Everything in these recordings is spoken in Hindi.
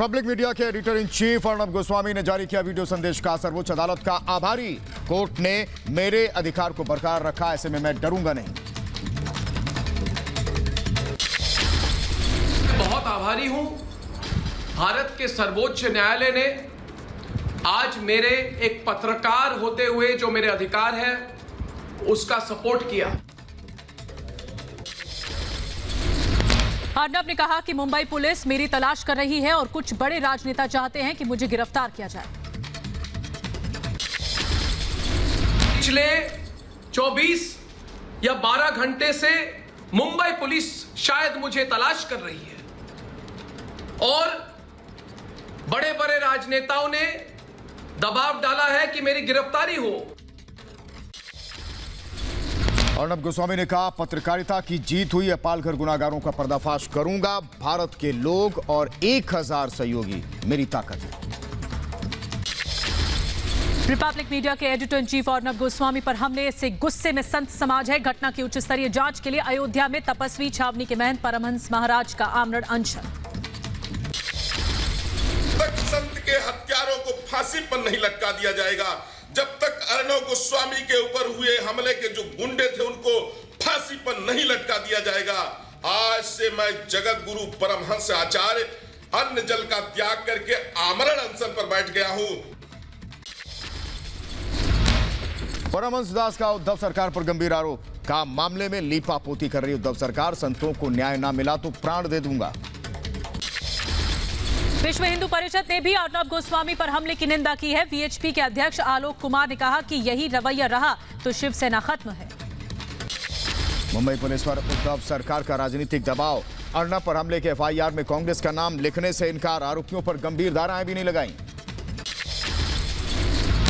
रिपब्लिक मीडिया के editor in chief Arnab Goswami ने जारी किया वीडियो संदेश का सर्वोच्च अदालत का आभारी। कोर्ट ने मेरे अधिकार को बरकरार रखा, ऐसे में मैं डरूंगा नहीं। बहुत आभारी हूं। भारत के सर्वोच्च न्यायालय ने आज मेरे एक पत्रकार होते हुए जो मेरे अधिकार है उसका सपोर्ट किया। अर्नब ने कहा कि मुंबई पुलिस मेरी तलाश कर रही है और कुछ बड़े राजनेता चाहते हैं कि मुझे गिरफ्तार किया जाए। पिछले 24 या 12 घंटे से मुंबई पुलिस शायद मुझे तलाश कर रही है और बड़े बड़े राजनेताओं ने दबाव डाला है कि मेरी गिरफ्तारी हो। अर्नब गोस्वामी ने कहा, पत्रकारिता की जीत हुई है, पालघर गुनाहगारों का पर्दाफाश करूंगा। भारत के लोग और 1000 सहयोगी मेरी ताकत है। रिपब्लिक मीडिया के editor in chief Arnab Goswami पर हमले से गुस्से में संत समाज है। घटना की उच्च स्तरीय जांच के लिए अयोध्या में तपस्वी छावनी के महंत परमहंस महाराज का आमरण अनशन। संत के हत्यारों को फांसी पर नहीं लटका दिया जाएगा जब तक अर्नब गोस्वामी के ऊपर हुए हमले के जो गुंडे थे उनको फांसी पर नहीं लटका दिया जाएगा। आज से मैं जगत गुरु परमहंस आचार्य अन्न जल का त्याग करके आमरण अनशन पर बैठ गया हूं। परमहंस दास का उद्धव सरकार पर गंभीर आरोप। का मामले में लीपापोती कर रही उद्धव सरकार, संतों को न्याय ना मिला तो प्राण दे दूंगा। विश्व हिंदू परिषद ने भी अर्नब गोस्वामी पर हमले की निंदा की है। वीएचपी के अध्यक्ष आलोक कुमार ने कहा कि यही रवैया रहा तो शिवसेना खत्म है। मुंबई पुलिस पर उद्धव सरकार का राजनीतिक दबाव। अर्नब पर हमले के एफआईआर में कांग्रेस का नाम लिखने से इनकार, आरोपियों पर गंभीर धाराएं भी नहीं लगाई।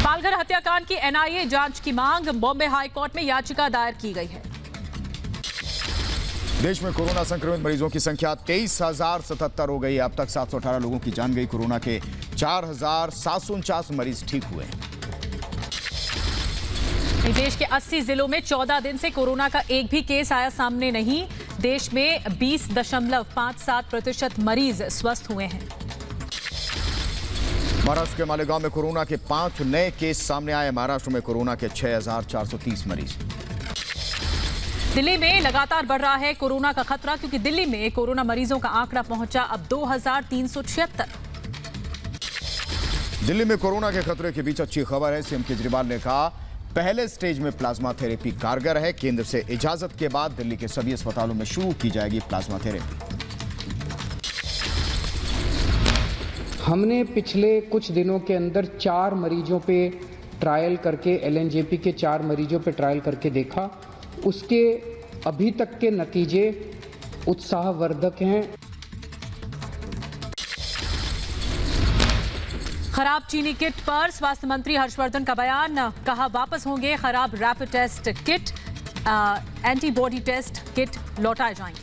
पालघर हत्याकांड की एनआईए जांच की मांग। बॉम्बे हाई कोर्ट में याचिका दायर की गई है। देश में कोरोना संक्रमित मरीजों की संख्या 23,077 हो गई। अब तक 718 लोगों की जान गई। कोरोना के 4,749 मरीज ठीक हुए। देश के 80 जिलों में 14 दिन से कोरोना का एक भी केस आया सामने नहीं। देश में 20.57% मरीज स्वस्थ हुए हैं। महाराष्ट्र के मालेगांव में कोरोना के 5 नए केस सामने आए। महाराष्ट्र में कोरोना के 6,430 मरीज। दिल्ली में लगातार बढ़ रहा है कोरोना का खतरा, क्योंकि दिल्ली में कोरोना मरीजों का आंकड़ा पहुंचा अब 2,376। दिल्ली में कोरोना के खतरे के बीच अच्छी खबर है। सीएम केजरीवाल ने कहा, पहले स्टेज में प्लाज्मा थेरेपी कारगर है। केंद्र से इजाजत के बाद दिल्ली के सभी अस्पतालों में शुरू की जाएगी प्लाज्मा थेरेपी। हमने पिछले कुछ दिनों के अंदर 4 मरीजों पे ट्रायल करके, एलएनजेपी के 4 मरीजों पे ट्रायल करके देखा। उसके अभी तक के नतीजे उत्साहवर्धक हैं। खराब चीनी किट पर स्वास्थ्य मंत्री हर्षवर्धन का बयान। कहा, वापस होंगे खराब rapid test kit, antibody test kit लौटाए जाएंगे।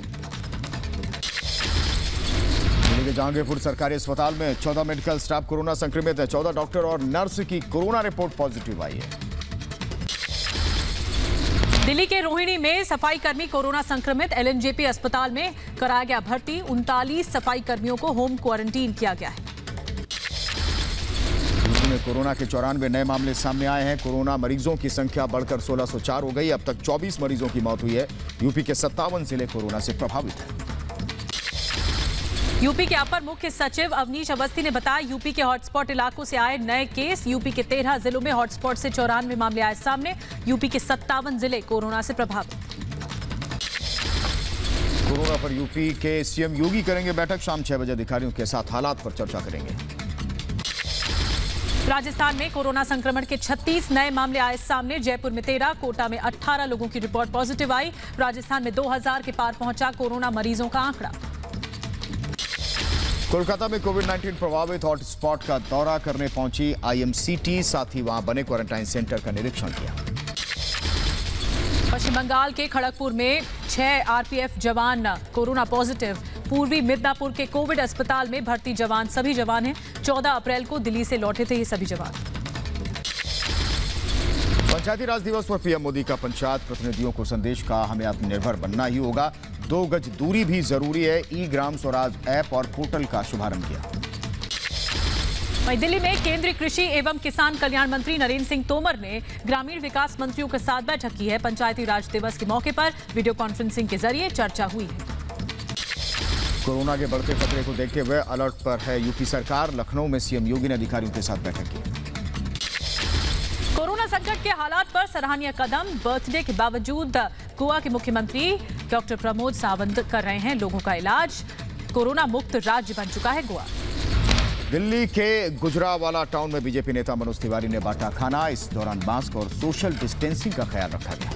दिल्ली के जहांगीरपुर सरकारी अस्पताल में 14 मेडिकल स्टाफ कोरोना संक्रमित है। 14 डॉक्टर और नर्स की कोरोना रिपोर्ट पॉजिटिव आई है। दिल्ली के रोहिणी में सफाई कर्मी कोरोना संक्रमित। एलएनजेपी अस्पताल में कराया गया भर्ती। 39 सफाई कर्मियों को होम क्वारंटीन किया गया है। यूपी में कोरोना के 94 नए मामले सामने आए हैं। कोरोना मरीजों की संख्या बढ़कर 1604 हो गई। अब तक 24 मरीजों की मौत हुई है। यूपी के 57 जिले कोरोना से प्रभावित हैं। यूपी के अपर मुख्य सचिव अवनीश अवस्थी ने बताया, यूपी के हॉटस्पॉट इलाकों से आए नए केस। यूपी के 13 जिलों में हॉटस्पॉट से 94 मामले आए सामने। यूपी के 57 जिले कोरोना से प्रभावित। कोरोना पर यूपी के सीएम योगी करेंगे बैठक। शाम 6 बजे अधिकारियों के साथ हालात पर चर्चा करेंगे। राजस्थान में कोरोना संक्रमण के 36 नए मामले आए सामने। जयपुर में 13, कोटा में 18 लोगों की रिपोर्ट पॉजिटिव आई। राजस्थान में 2000 के पार पहुंचा कोरोना मरीजों का आंकड़ा। कोलकाता में कोविड-19 प्रभावित हॉटस्पॉट का दौरा करने पहुंची आईएमसीटी, साथ ही वहां बने क्वारंटाइन सेंटर का निरीक्षण किया। पश्चिम बंगाल के खड़गपुर में 6 आरपीएफ जवान कोरोना पॉजिटिव। पूर्वी मिदनापुर के कोविड अस्पताल में भर्ती जवान सभी जवान हैं। 14 अप्रैल को दिल्ली से लौटे थे ये सभी जवान। पंचायती राज दिवस पर पीएम मोदी का पंचायत प्रतिनिधियों को संदेश का, हमें आत्मनिर्भर बनना ही होगा। 2 गज दूरी भी जरूरी है। ई ग्राम स्वराज ऐप और पोर्टल का शुभारंभ किया। वहीं दिल्ली में केंद्रीय कृषि एवं किसान कल्याण मंत्री नरेंद्र सिंह तोमर ने ग्रामीण विकास मंत्रियों के साथ बैठक की है। पंचायती राज दिवस के मौके पर वीडियो कॉन्फ्रेंसिंग के जरिए चर्चा हुई है। कोरोना के बढ़ते खतरे को देखते हुए अलर्ट पर है यूपी सरकार। लखनऊ में सीएम योगी ने अधिकारियों के साथ बैठक की। कोरोना संकट के हालात पर सराहनीय कदम। बर्थडे के बावजूद गोवा के मुख्यमंत्री डॉक्टर प्रमोद सावंत कर रहे हैं लोगों का इलाज। कोरोना मुक्त राज्य बन चुका है गोवा। दिल्ली के गुजरावाला टाउन में बीजेपी नेता मनोज तिवारी ने बांटा खाना। इस दौरान मास्क और सोशल डिस्टेंसिंग का ख्याल रखा गया।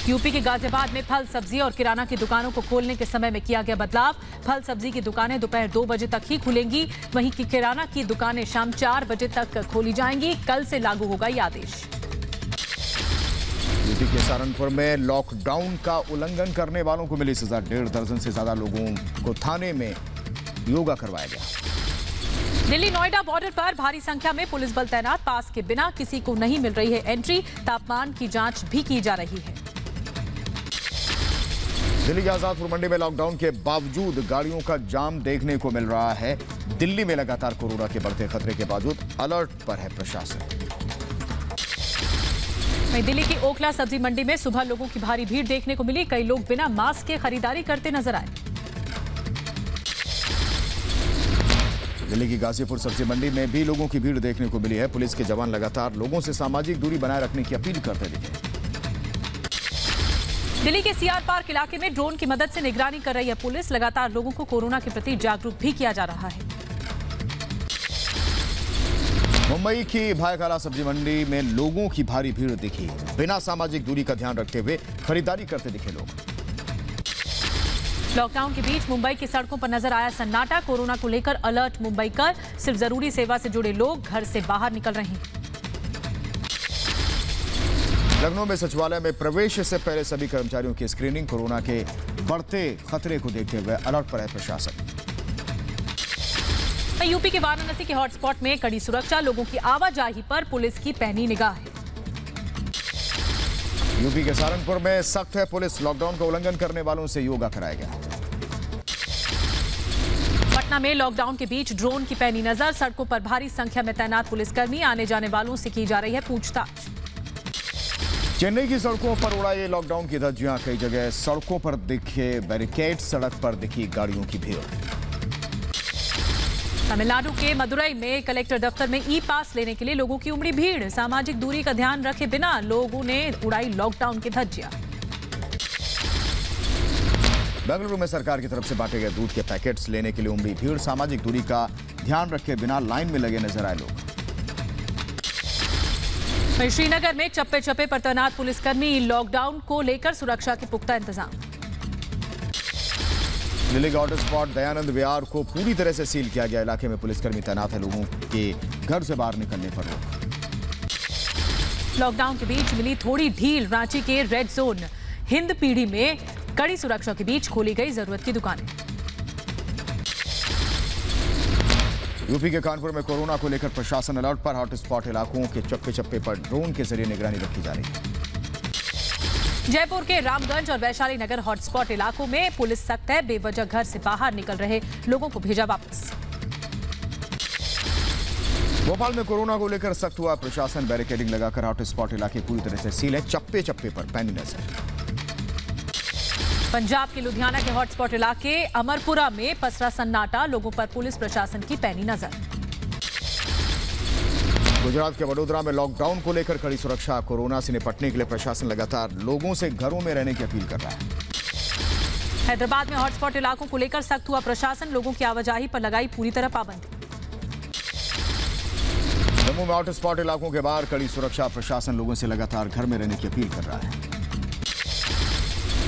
यूपी के गाजियाबाद में फल सब्जी और किराना की दुकानों को खोलने के समय में किया गया बदलाव। फल सब्जी की दुकानें दोपहर 2 बजे तक ही खुलेंगी, वहीं की किराना की दुकानें शाम 4 बजे तक खोली जाएंगी। कल से लागू होगा ये आदेश। यूपी के सहारनपुर में लॉकडाउन का उल्लंघन करने वालों को मिली सजा। 1.5 दर्जन से ज्यादा लोगों को थाने में योगा करवाया गया। दिल्ली नोएडा बॉर्डर पर भारी संख्या में पुलिस बल तैनात। पास के बिना किसी को नहीं मिल रही है एंट्री। तापमान की जांच भी की जा रही है। दिल्ली की आजादपुर मंडी में लॉकडाउन के बावजूद गाड़ियों का जाम देखने को मिल रहा है। दिल्ली में लगातार कोरोना के बढ़ते खतरे के बावजूद अलर्ट पर है प्रशासन। वहीं दिल्ली की ओखला सब्जी मंडी में सुबह लोगों की भारी भीड़ देखने को मिली। कई लोग बिना मास्क के खरीदारी करते नजर आए। दिल्ली की गाजीपुर सब्जी मंडी में भी लोगों की भीड़ देखने को मिली है। पुलिस के जवान लगातार लोगों से सामाजिक दूरी बनाए रखने की अपील करते दिखे। दिल्ली के सीआर पार्क इलाके में ड्रोन की मदद से निगरानी कर रही है पुलिस। लगातार लोगों को कोरोना के प्रति जागरूक भी किया जा रहा है। मुंबई की भायखला सब्जी मंडी में लोगों की भारी भीड़ दिखी। बिना सामाजिक दूरी का ध्यान रखते हुए खरीदारी करते दिखे लोग। लॉकडाउन के बीच मुंबई की सड़कों पर नजर आया सन्नाटा। कोरोना को लेकर अलर्ट मुंबई कर। सिर्फ जरूरी सेवा से जुड़े लोग घर से बाहर निकल रहे हैं। लखनऊ में सचिवालय में प्रवेश से पहले सभी कर्मचारियों की स्क्रीनिंग। कोरोना के बढ़ते खतरे को देखते हुए अलर्ट पर है प्रशासन। यूपी के वाराणसी के हॉटस्पॉट में कड़ी सुरक्षा। लोगों की आवाजाही पर पुलिस की पैनी निगाह है। यूपी के सहारनपुर में सख्त है पुलिस। लॉकडाउन का उल्लंघन करने वालों से योगा कराया गया। पटना में लॉकडाउन के बीच ड्रोन की पैनी नजर। सड़कों पर भारी संख्या में तैनात पुलिसकर्मी। आने जाने वालों से की जा रही है पूछताछ। चेन्नई की सड़कों पर उड़ाई लॉकडाउन की धज्जियां। कई जगह सड़कों पर दिखे बैरिकेड। सड़क पर दिखी गाड़ियों की भीड़। तमिलनाडु के मदुरई में कलेक्टर दफ्तर में ई पास लेने के लिए लोगों की उमड़ी भीड़। सामाजिक दूरी का ध्यान रखे बिना लोगों ने उड़ाई लॉकडाउन की धज्जियां। बेंगलुरु में सरकार की तरफ से बांटे गए दूध के पैकेट्स लेने के लिए उमड़ी भीड़। सामाजिक दूरी का ध्यान रखे बिना लाइन में लगे नजर आए लोग। वहीं श्रीनगर में चप्पे चप्पे पर तैनात पुलिसकर्मी। लॉकडाउन को लेकर सुरक्षा के पुख्ता इंतजाम। दिल्ली के हॉटस्पॉट दयानंद विहार को पूरी तरह से सील किया गया। इलाके में पुलिसकर्मी तैनात है। लोगों के घर से बाहर निकलने पर रोक। लॉकडाउन के बीच मिली थोड़ी ढील। रांची के रेड जोन हिंद पीढ़ी में कड़ी सुरक्षा के बीच खोली गई जरूरत की दुकानें। यूपी के कानपुर में कोरोना को लेकर प्रशासन अलर्ट पर। हॉटस्पॉट इलाकों के चप्पे चप्पे पर ड्रोन के जरिए निगरानी रखी जा रही है। जयपुर के रामगंज और वैशाली नगर हॉटस्पॉट इलाकों में पुलिस सख्त है। बेवजह घर से बाहर निकल रहे लोगों को भेजा वापस। भोपाल में कोरोना को लेकर सख्त हुआ प्रशासन। बैरिकेडिंग लगाकर हॉटस्पॉट इलाके पूरी तरह से सील है। चप्पे चप्पे पर पैनी नजर। पंजाब के लुधियाना के हॉटस्पॉट इलाके अमरपुरा में पसरा सन्नाटा। लोगों पर पुलिस प्रशासन की पैनी नजर। गुजरात के वडोदरा में लॉकडाउन को लेकर कड़ी सुरक्षा। कोरोना से निपटने के लिए प्रशासन लगातार लोगों से घरों में रहने की अपील कर रहा है। हैदराबाद में हॉटस्पॉट इलाकों को लेकर सख्त हुआ प्रशासन। लोगों की आवाजाही पर लगाई पूरी तरह पाबंदी। जम्मू में हॉटस्पॉट इलाकों के बाहर कड़ी सुरक्षा। प्रशासन लोगों से लगातार घर में रहने की अपील कर रहा है।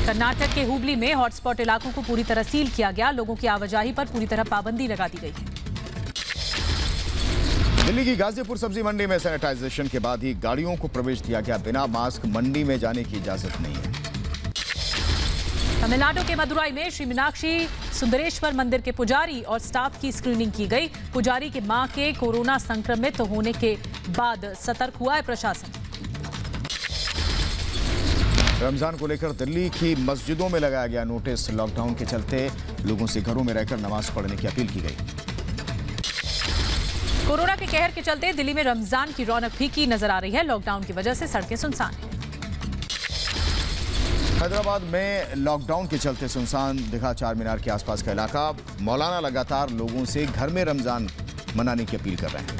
कर्नाटक के हुबली में हॉटस्पॉट इलाकों को पूरी तरह सील किया गया। लोगों की आवाजाही पर पूरी तरह पाबंदी लगा दी गई है। दिल्ली की गाजीपुर सब्जी मंडी में सैनिटाइजेशन के बाद ही गाड़ियों को प्रवेश दिया गया। बिना मास्क मंडी में जाने की इजाजत नहीं है। तमिलनाडु के मदुरई में श्री मीनाक्षी सुंदरेश्वर मंदिर के पुजारी और स्टाफ की स्क्रीनिंग की गई। पुजारी की मां के कोरोना संक्रमित होने के बाद सतर्क हुआ है प्रशासन। रमजान को लेकर दिल्ली की मस्जिदों में लगाया गया नोटिस। लॉकडाउन के चलते लोगों से घरों में रहकर नमाज पढ़ने की अपील की गई। कोरोना के कहर के चलते दिल्ली में रमजान की रौनक फीकी नजर आ रही है। लॉकडाउन की वजह से सड़कें सुनसान हैं। हैदराबाद में लॉकडाउन के चलते सुनसान दिखा चार मीनार के आसपास का इलाका। मौलाना लगातार लोगों से घर में रमजान मनाने की अपील कर रहे हैं।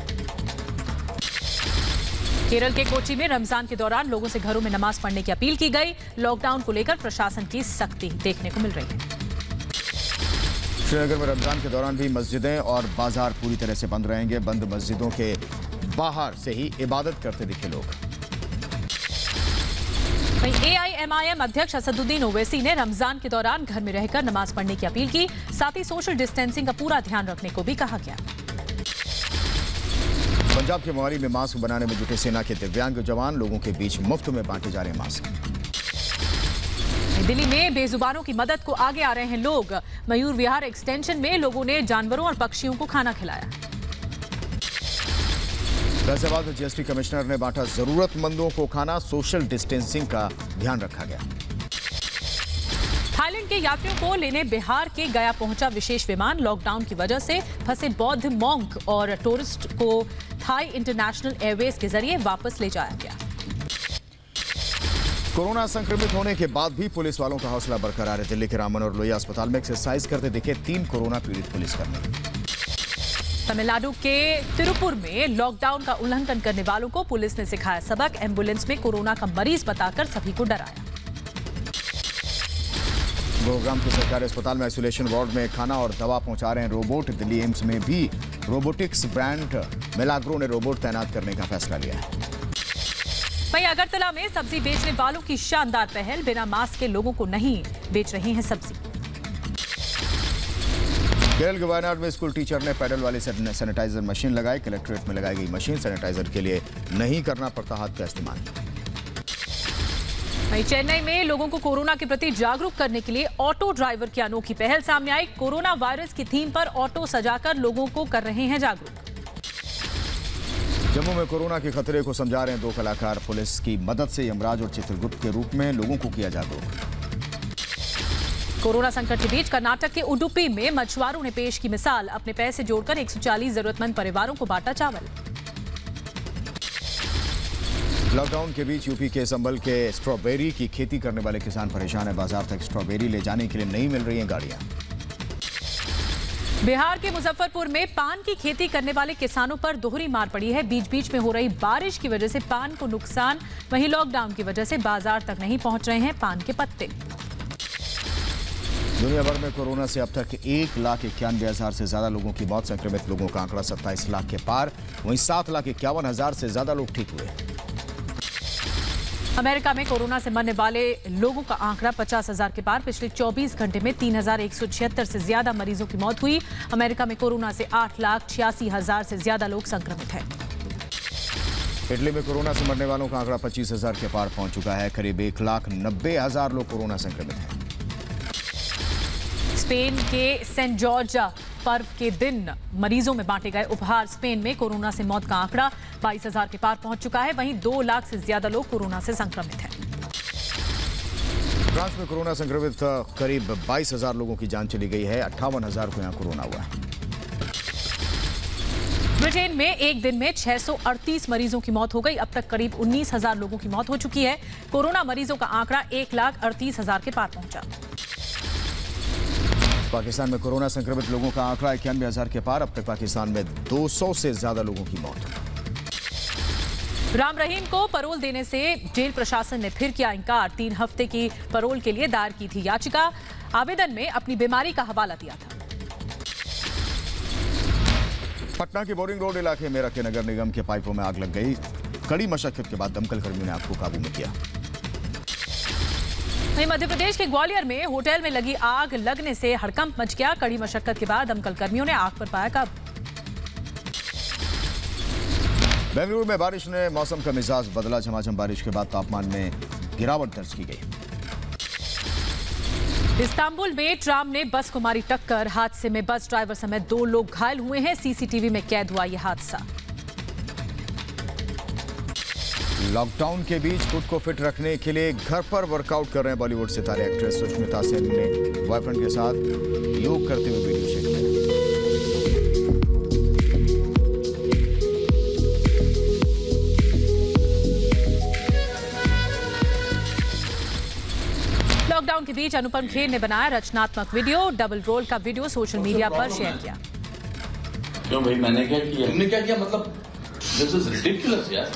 केरल के कोची में रमजान के दौरान लोगों से घरों में नमाज पढ़ने की अपील की गई। लॉकडाउन को लेकर प्रशासन की सख्ती देखने को मिल रही है। श्रीनगर में रमजान के दौरान भी मस्जिदें और बाजार पूरी तरह से बंद रहेंगे। बंद मस्जिदों के बाहर से ही इबादत करते दिखे लोग। वहीं AIMIM अध्यक्ष असदुद्दीन ओवैसी ने रमजान के दौरान घर में रहकर नमाज पढ़ने की अपील की। साथ ही सोशल डिस्टेंसिंग का पूरा ध्यान रखने को भी कहा गया। पंजाब के मोहाली में मास्क बनाने में जुटे सेना के दिव्यांग जवान लोगों के बीच मुफ्त में बांटे जा रहे हैं मास्क। दिल्ली में बेजुबानों की मदद को आगे आ रहे हैं लोग। मयूर विहार एक्सटेंशन में लोगों ने जानवरों और पक्षियों को खाना खिलाया। गाजियाबाद में GST कमिश्नर ने बांटा जरूरतमंदों को खाना। सोशल डिस्टेंसिंग का ध्यान रखा गया। थाईलैंड के यात्रियों को लेने बिहार के गया पहुंचा विशेष विमान। लॉकडाउन की वजह से फंसे बौद्ध मॉन्क और टूरिस्ट को थाई इंटरनेशनल एयरवेज के जरिए वापस ले जाया गया। कोरोना संक्रमित होने के बाद भी पुलिस वालों का हौसला बरकरार है। दिल्ली के राम मनोहर लोहिया अस्पताल में एक्सरसाइज करते दिखे 3 कोरोना पीड़ित पुलिसकर्मी। तमिलनाडु के तिरुपुर में लॉकडाउन का उल्लंघन करने वालों को पुलिस ने सिखाया सबक। एम्बुलेंस में कोरोना का मरीज बताकर सभी को डराया। गुरुग्राम के सरकारी अस्पताल में आइसोलेशन वार्ड में खाना और दवा पहुंचा रहे हैं रोबोट। दिल्ली एम्स में भी रोबोटिक्स ब्रांड मिलाग्रो ने रोबोट तैनात करने का फैसला लिया है। वहीं अगरतला में सब्जी बेचने वालों की शानदार पहल। बिना मास्क के लोगों को नहीं बेच रहे हैं सब्जी। केरल के वायनाड में स्कूल टीचर ने पैडल वाली सैनिटाइजर मशीन लगाई। कलेक्ट्रेट में लगाई गई मशीन सैनिटाइजर के लिए नहीं करना पड़ता हाथ का इस्तेमाल। वहीं चेन्नई में लोगों को कोरोना के प्रति जागरूक करने के लिए ऑटो ड्राइवर की अनोखी पहल सामने आई। कोरोना वायरस की थीम पर ऑटो सजाकर लोगों को कर रहे हैं जागरूक। जम्मू में कोरोना के खतरे को समझा रहे हैं 2 कलाकार। पुलिस की मदद से यमराज और चित्रगुप्त के रूप में लोगों को किया जागरूक। कोरोना संकट के बीच कर्नाटक के उडुपी में मछुआरों ने पेश की मिसाल। अपने पैसे जोड़कर 140 जरूरतमंद परिवारों को बांटा चावल। लॉकडाउन के बीच यूपी के संभल के स्ट्रॉबेरी की खेती करने वाले किसान परेशान है। बाजार तक स्ट्रॉबेरी ले जाने के लिए नहीं मिल रही हैं गाड़ियां। बिहार के मुजफ्फरपुर में पान की खेती करने वाले किसानों पर दोहरी मार पड़ी है। बीच बीच में हो रही बारिश की वजह से पान को नुकसान। वहीं लॉकडाउन की वजह से बाजार तक नहीं पहुंच रहे हैं पान के पत्ते। दुनिया भर में कोरोना से अब तक 1,91,000 से ज्यादा लोगों की मौत। संक्रमित लोगों का आंकड़ा 27 लाख के पार। वहीं 7,51,000 से ज्यादा लोग ठीक हुए। अमेरिका में कोरोना से मरने वाले लोगों का आंकड़ा 50,000 के पार। पिछले 24 घंटे में 3,176 से ज्यादा मरीजों की मौत हुई। अमेरिका में कोरोना से 8,86,000 से ज्यादा लोग संक्रमित हैं। इटली में कोरोना से मरने वालों का आंकड़ा 25,000 के पार पहुंच चुका है। करीब 1,90,000 लोग कोरोना संक्रमित हैं। स्पेन के सेंट जॉर्ज पर्व के दिन मरीजों में बांटे गए उपहार। स्पेन में कोरोना से मौत का आंकड़ा 22,000 के पार पहुंच चुका है। वहीं 2 लाख से ज्यादा लोग कोरोना से संक्रमित हैं। फ्रांस में कोरोना संक्रमित करीब 22,000 लोगों की जान चली गई है। 58,000 को यहां कोरोना हुआ है। ब्रिटेन में एक दिन में 638 मरीजों की मौत हो गई। अब तक करीब 19,000 लोगों की मौत हो चुकी है। कोरोना मरीजों का आंकड़ा 1,38,000 के पार पहुंचा। पाकिस्तान में कोरोना संक्रमित लोगों का आंकड़ा 91,000 के पार। अब तक पाकिस्तान में 200 से ज्यादा लोगों की मौत। राम रहीम को पैरोल देने से जेल प्रशासन ने फिर किया इनकार। 3 हफ्ते की पैरोल के लिए दायर की थी याचिका। आवेदन में अपनी बीमारी का हवाला दिया था। पटना के बोरिंग रोड इलाके में रखे नगर निगम के पाइपों में आग लग गई। कड़ी मशक्कत के बाद दमकल कर्मियों ने आग को काबू में किया। वहीं मध्य प्रदेश के ग्वालियर में होटल में लगी आग लगने से हड़कंप मच गया। कड़ी मशक्कत के बाद दमकल कर्मियों ने आग पर पाया काबू। बेंगलुरु में बारिश ने मौसम का मिजाज बदला। झमाझम बारिश के बाद तापमान में गिरावट दर्ज की गई। इस्तांबुल में ट्राम ने बस को मारी टक्कर। हादसे में बस ड्राइवर समेत 2 लोग घायल हुए हैं। सीसीटीवी में कैद हुआ यह हादसा। लॉकडाउन के बीच खुद को फिट रखने के लिए घर पर वर्कआउट कर रहे हैं बॉलीवुड सितारे। एक्ट्रेस सुष्मिता सेन ने बॉयफ्रेंड के साथ योग करते हुए वीडियो शेयर किया। बीच अनुपम खेर ने बनाया रचनात्मक वीडियो। डबल रोल का वीडियो सोशल मीडिया पर शेयर किया। क्यों भाई, मैंने क्या किया? तुमने क्या किया? मतलब दिस इज रिडिकुलस यार।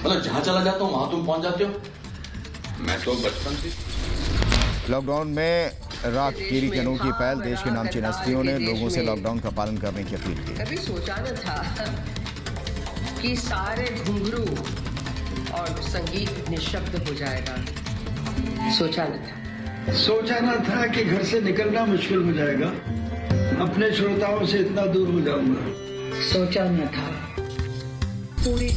मतलब जहां चला जाता हूं वहां तुम पहुंच जाते हो। मैं तो बचपन से लॉकडाउन में राहगीरी की अनोखी पहल। देश के नामचीन हस्तियों ने लोगों से लॉकडाउन का पालन करने की अपील की। कभी सोचा न था कि सारे घुंघरू और संगीत निशब्द हो जाएगा। सोचा न था कि घर से निकलना मुश्किल हो जाएगा, अपने श्रोताओं से इतना दूर हो जाऊंगा। सोचा न था पूरी